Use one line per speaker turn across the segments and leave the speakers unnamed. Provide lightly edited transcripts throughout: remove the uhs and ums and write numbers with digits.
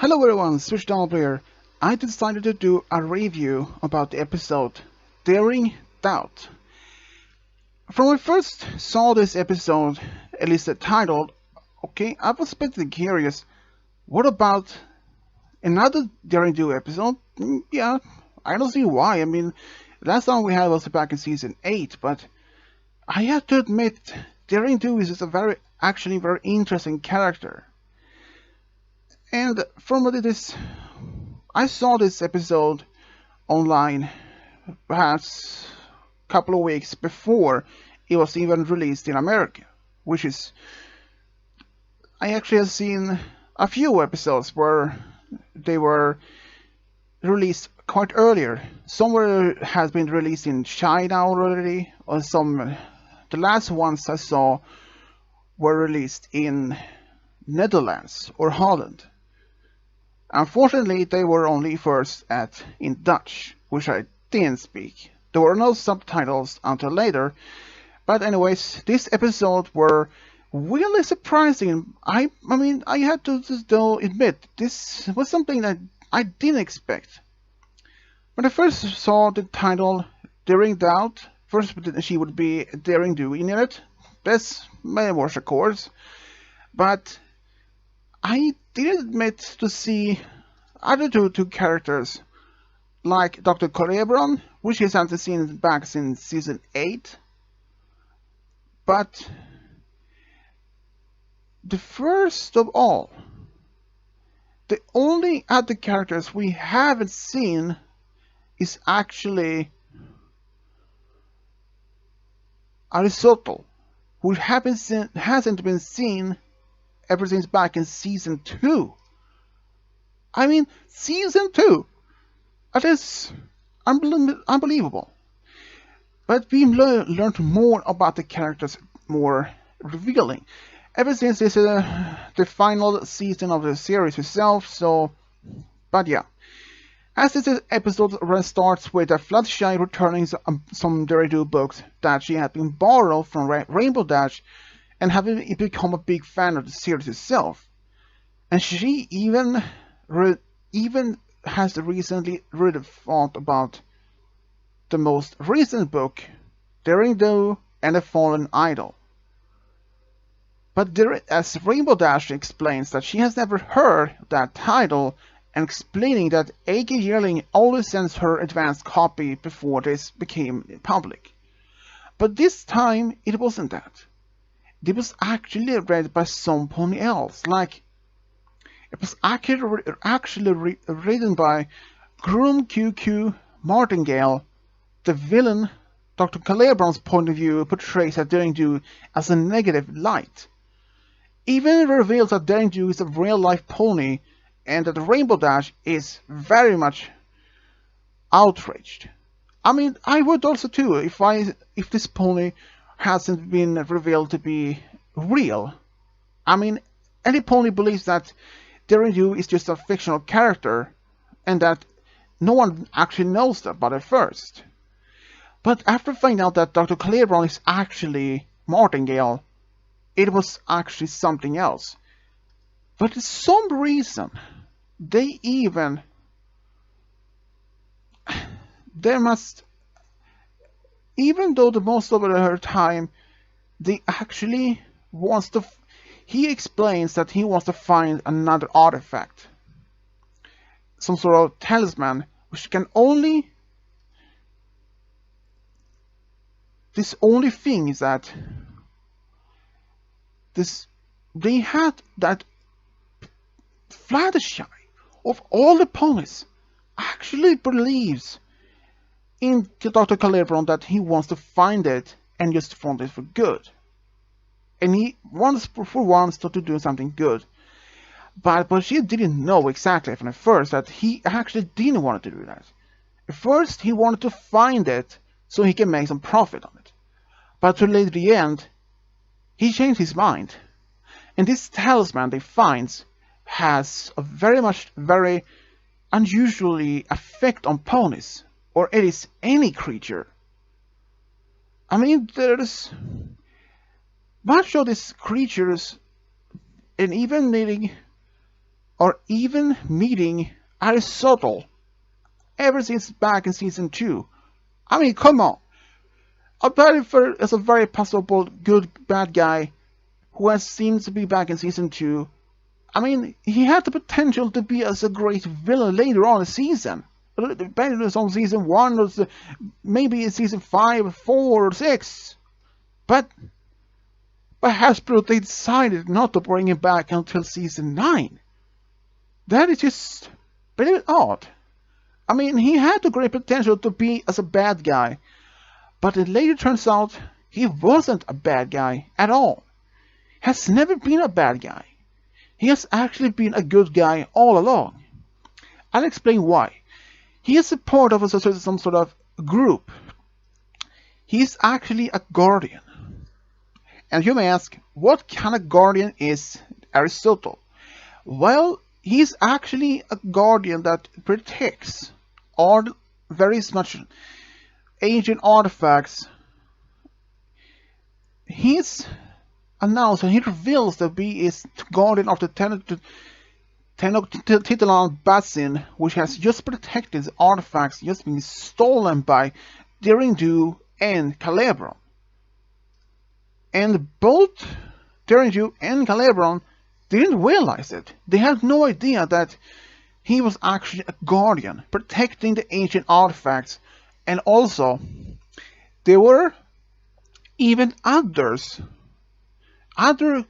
Hello everyone, Switchdown here. I decided to do a review about the episode Daring Doubt. From when I first saw this episode, at least the title, I was a bit curious. What about another Daring Do episode? Yeah, I don't see why. Last time we had was back in season 8, but I have to admit, Daring Do is a very interesting character. And from what it is, I saw this episode online perhaps a couple of weeks before it was even released in America, which is, I actually have seen a few episodes where they were released quite earlier. Some has been released in China already, or the last ones I saw were released in Netherlands or Holland. Unfortunately, they were only first in Dutch, which I didn't speak. There were no subtitles until later. But anyways, this episode were really surprising. I had to though admit, this was something that I didn't expect. When I first saw the title Daring Doubt, first she would be Daring Do in it. That's my was of course. But I didn't admit to see other two characters, like Dr. Colebron, which is hadn't seen back since season 8. But the first of all, the only other characters we haven't seen is actually Aristotle, who hasn't been seen ever since back in season 2. Season 2! That is unbelievable. But we learned more about the characters, more revealing. Ever since this is the final season of the series itself, but yeah. As this episode starts with Fluttershy returning some Daring Do books that she had been borrowed from Rainbow Dash, and having become a big fan of the series itself. And she even has recently read a thought about the most recent book, Daring Do and the Fallen Idol. But as Rainbow Dash explains that she has never heard that title, and explaining that A.K. Yearling always sends her advanced copy before this became public. But this time it wasn't that. It was actually read by someone else, it was actually written by Groom QQ Martingale. The villain, Dr. Colebron's point of view, portrays Daring Do as a negative light. Even reveals that Daring Do is a real-life pony, and that Rainbow Dash is very much outraged. I would also too, if this pony hasn't been revealed to be real. Any pony believes that Daring Do is just a fictional character, and that no one actually knows that about it first. But after finding out that Dr. Colebron is actually Martingale, it was actually something else. But for some reason, even though the most of her time, they actually wants to. He explains that he wants to find another artifact, some sort of talisman, which can only. This only thing is that they had that Fluttershy, of all the ponies, actually believes in Dr. Colebron that he wants to find it and just find it for good. And he wants for once to do something good. But she didn't know exactly from the first that he actually didn't want to do that. At first he wanted to find it so he can make some profit on it. But to the end, he changed his mind. And this talisman they find has a very unusually effect on ponies, or it is any creature. There's much of these creatures, and even needing or even meeting Aristotle ever since back in season 2. I mean, come on. Alberifer is a very possible good bad guy who has seemed to be back in season 2. I mean, he had the potential to be as a great villain later on in the season. Depending on season 1 or maybe in season 5, 4, or 6. But Hasbro, they decided not to bring him back until season 9. That is just a bit odd. I mean, he had the great potential to be as a bad guy, but it later turns out he wasn't a bad guy at all. Has never been a bad guy. He has actually been a good guy all along. I'll explain why. He is a part of some sort of group. He's actually a guardian. And you may ask, what kind of guardian is Aristotle? Well, he's actually a guardian that protects all very much ancient artifacts. He's announced and he reveals that he is guardian of the Tenochtitlan Basin, which has just protected the artifacts just being stolen by Derindu and Calebron. And both Derindu and Calebron didn't realize it. They had no idea that he was actually a guardian, protecting the ancient artifacts. And also, there were even other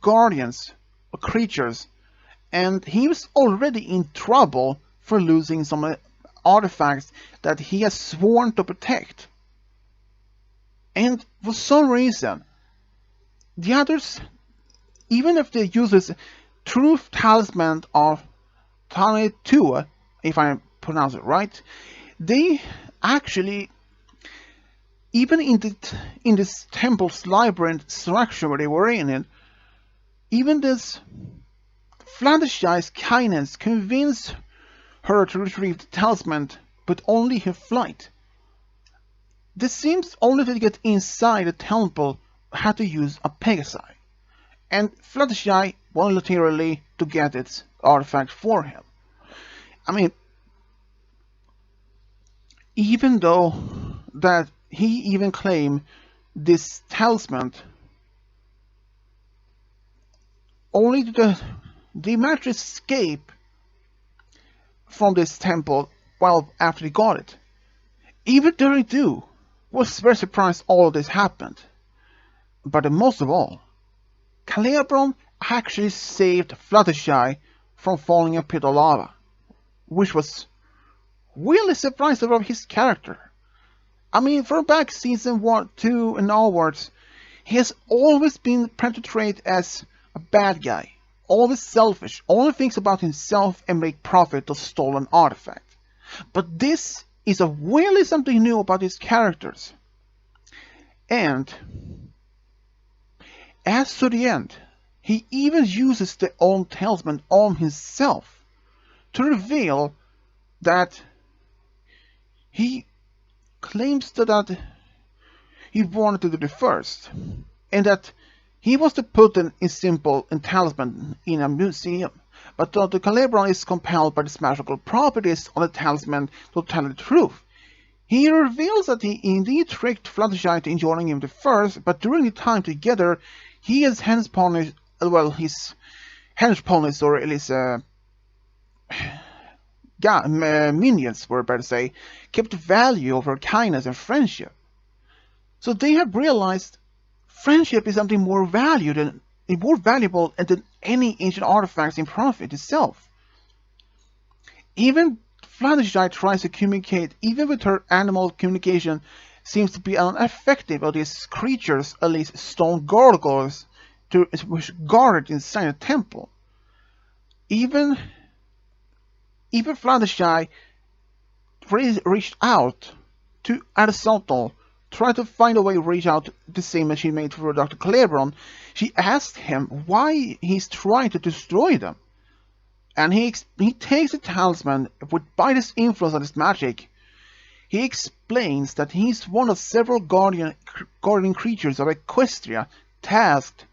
guardians or creatures, and he was already in trouble for losing some artifacts that he has sworn to protect. And for some reason, the others, even if they use this Truth Talisman of Tane-Tua, if I pronounce it right, they actually, even in this temple's labyrinth structure where they were in it, even this Fluttershy's kindness convinced her to retrieve the talisman, but only her flight. This seems only to get inside the temple had to use a Pegasi, and Fluttershy voluntarily to get its artifact for him. I mean, even though that he even claimed this talisman, only they managed to escape from this temple well after they got it. Even Derindu was very surprised all of this happened. But most of all, Calebron actually saved Fluttershy from falling in a pit of lava, which was really surprising of his character. I mean, from back season 1, 2 and onwards, he has always been portrayed as a bad guy, always selfish, only thinks about himself and make profit of stolen artifact. But this is really something new about his characters. And as to the end, he even uses the own talisman on himself to reveal that he claims that he wanted to do the first, and that he was to put an simple talisman in a museum, but the Calebron is compelled by the magical properties of the talisman to tell the truth. He reveals that he indeed tricked Fluttershy into joining him the first, but during the time together, he and his henchponies, or at least minions, were better to say, kept value of her kindness and friendship. So they have realized friendship is something more valuable than any ancient artifacts in Prophet itself. Even Fluttershy tries to communicate, even with her animal communication seems to be ineffective of these creatures, at least stone gargoyles, which guarded inside a temple. Even Fluttershy reached out to Aristotle, tried to find a way to reach out the same that she made for Dr. Calebron. She asked him why he's trying to destroy them. And he takes the talisman by this influence of this magic. He explains that he's one of several guardian creatures of Equestria tasked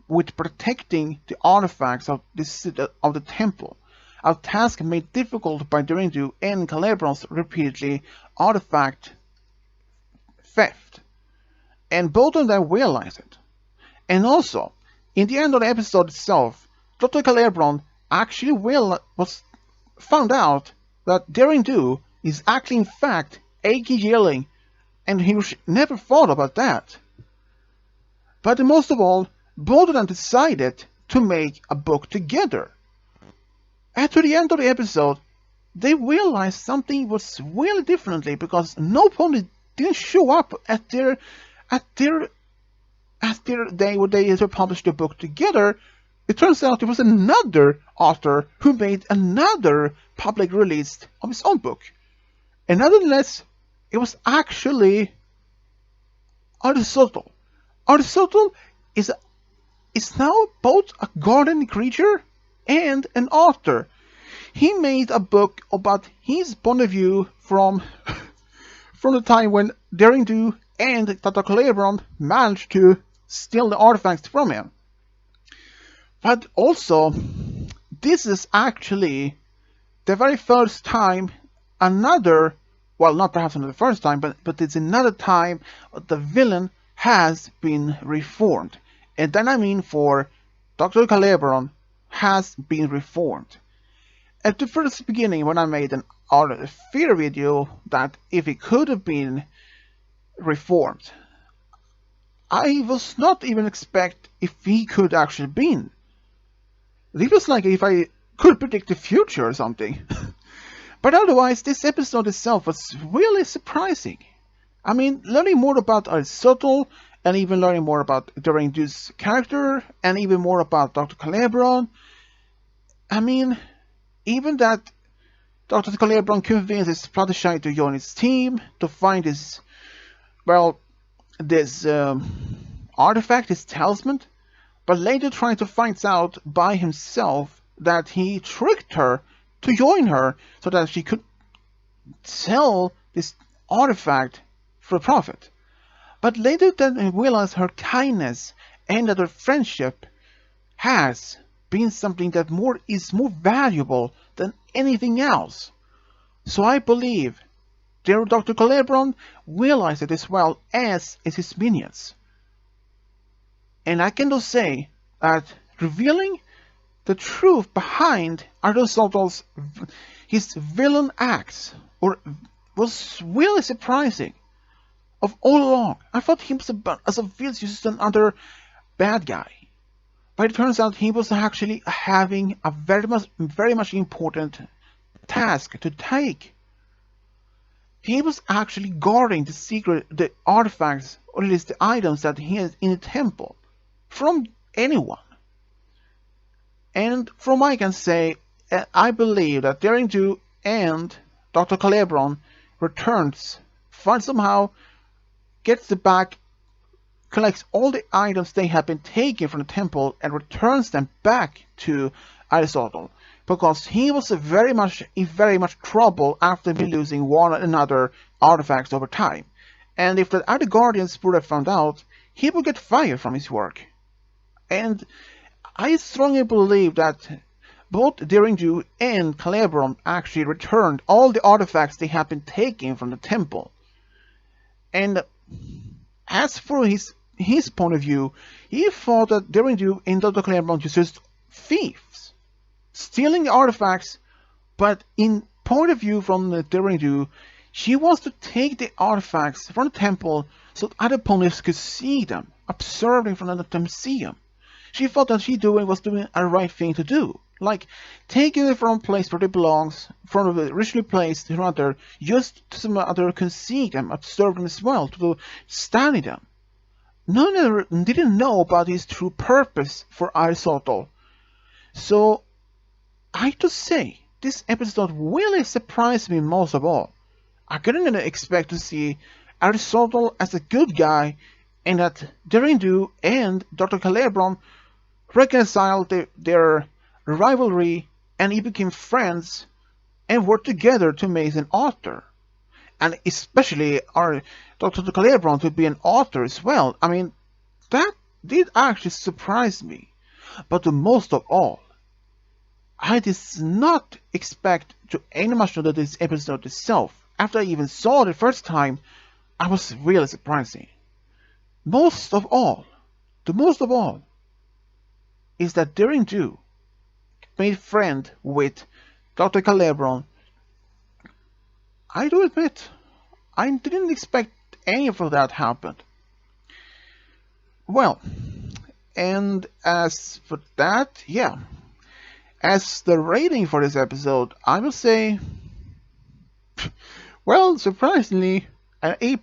with protecting the artifacts of the temple. a task made difficult by Derindu and Calebron's repeatedly artifact theft. And both of them realize it. And also, in the end of the episode itself, Dr. Calebron actually found out that Derindu is actually in fact Eiki Yearling, and he never thought about that. But most of all, both of them decided to make a book together. After the end of the episode, they realized something was really differently because nobody didn't show up at their day when they published the book together. It turns out there was another author who made another public release of his own book. And nonetheless, it was actually Aristotle. Aristotle is now both a garden creature and an author. He made a book about his point of view from the time when Derindu and Dr. Calebron managed to steal the artifacts from him. But also, this is actually the very first time not perhaps not the first time, but it's another time the villain has been reformed. And then I mean for Dr. Calebron has been reformed. At the first beginning, when I made a fear video that if he could have been reformed, I was not even expect if he could actually been. It was like if I could predict the future or something. But otherwise, this episode itself was really surprising. I mean, learning more about Aristotle, and even learning more about Derindu's character, and even more about Dr. Calebron. I mean, even that Dr. Calebron convinces Fluttershy to join his team, to find this artifact, his talisman, but later trying to find out by himself that he tricked her to join her so that she could sell this artifact for profit. But later then he realized her kindness and that her friendship has been something that is more valuable than anything else. So I believe Dr. Calebron realized it as well as his minions. And I can just say that revealing the truth behind Aristotle's his villain acts was really surprising. Of all along, I thought he was just another bad guy. But it turns out he was actually having a very much important task to take. He was actually guarding the artifacts, or at least the items that he has in the temple, from anyone. And from what I can say, I believe that Derindu and Dr. Calebron somehow gets the back, collects all the items they have been taken from the temple and returns them back to Aristotle, because he was in very much trouble after losing one another artifacts over time. And if the other guardians would have found out, he would get fired from his work. And I strongly believe that both Derindu and Calebron actually returned all the artifacts they had been taken from the temple. And as for his point of view, he thought that Derindu and Dr. Calebron were just thieves, stealing the artifacts, but in point of view from Derindu, she wants to take the artifacts from the temple so that other opponents could see them, observe them from the museum. She thought that was doing a right thing to do, like taking it from a place where it belongs, from the originally placed to another, just to some other can see them, observe them as well, to study them. None of them didn't know about his true purpose for Aristotle. So, I have to say, this episode really surprised me most of all. I couldn't expect to see Aristotle as a good guy, and that Derindu and Dr. Calebron reconciled their rivalry and he became friends and worked together to make an author. And especially our Dr. Calebron to be an author as well. I mean, that did actually surprise me. But the most of all, I did not expect to any much of this episode itself. After I even saw it the first time, I was really surprising. Most of all, is that during Dew made friend with Dr. Calebron. I do admit, I didn't expect any of that happened. Well, and as for that, yeah. As the rating for this episode, I will say, well, surprisingly, an A+.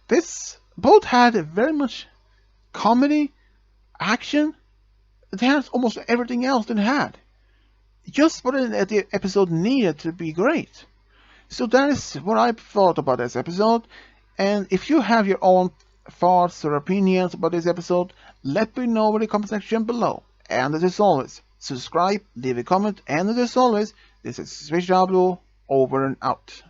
This both had very much comedy, action. It has almost everything else it had. Just what the episode needed to be great. So that is what I thought about this episode. And if you have your own thoughts or opinions about this episode, let me know in the comment section below. And as always, subscribe, leave a comment, and as always, this is Switch Diablo, over and out.